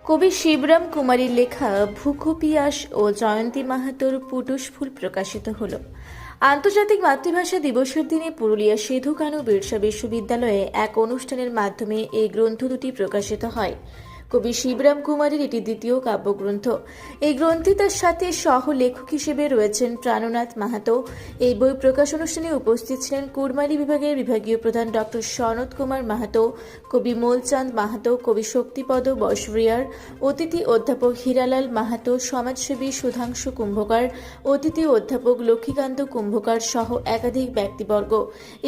কবি শিবরাম কুমারীর লেখা ভূকপিয়াস ও জয়ন্তী মাহাতোর পুটুস ফুল প্রকাশিত হল। আন্তর্জাতিক মাতৃভাষা দিবসের দিনে পুরুলিয়া সিধু কানু বিরসা বিশ্ববিদ্যালয়ে এক অনুষ্ঠানের মাধ্যমে এই গ্রন্থ দুটি প্রকাশিত হয়। কবি শিবরাম কুমারীর এটি দ্বিতীয় কাব্যগ্রন্থ। এই গ্রন্থে তার সাথে সহ লেখক হিসেবে রয়েছেন প্রাণনাথ মাহাতো। এই বই প্রকাশ অনুষ্ঠানে উপস্থিত ছিলেন কুড়মালি বিভাগের বিভাগীয় প্রধান ডক্টর সনৎ কুমার মাহাতো, কবি মূলচাঁদ মাহাতো, কবি শক্তিপদ বসরিয়ার, অতিথি অধ্যাপক হীরালাল মাহাতো, সমাজসেবী সুধাংশু কুম্ভকার, অতিথি অধ্যাপক লক্ষ্মীকান্ত কুম্ভকার সহ একাধিক ব্যক্তিবর্গ।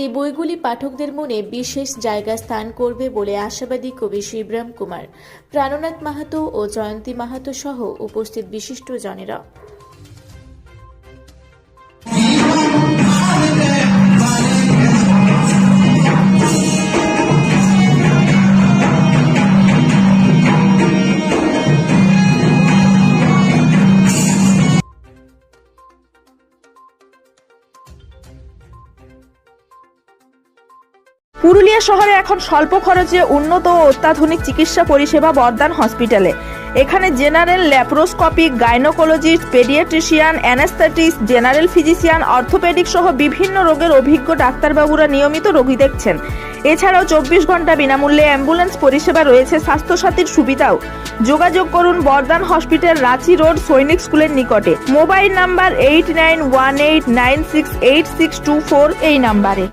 এই বইগুলি পাঠকদের মনে বিশেষ জায়গা স্থান করবে বলে আশাবাদী কবি শিবরাম কুমার, প্রাণনাথ মাহাতো ও জয়ন্তী মাহাতো সহ উপস্থিত বিশিষ্টজনেরা। পুরুলিয়া শহরে এখন স্বল্প খরচে উন্নত ও অত্যাধুনিক চিকিৎসা পরিষেবা বর্দান হসপিটালে। এখানে general, laparoscopic, gynaecologist, paediatrician, anaesthetist, general physician, orthopaedic সহ বিভিন্ন রোগের অভিজ্ঞ ডাক্তারবাবুরা নিয়মিত রোগী দেখছেন। এছাড়াও 24 ঘন্টা বিনামূল্যে অ্যাম্বুলেন্স পরিষেবা রয়েছে, স্বাস্থ্যসাথীর সুবিধাও। যোগাযোগ করুন বর্দান হসপিটাল, রাঁচি রোড, সৈনিক স্কুলের নিকটে। মোবাইল নাম্বার 8918968624 এই নাম্বারে।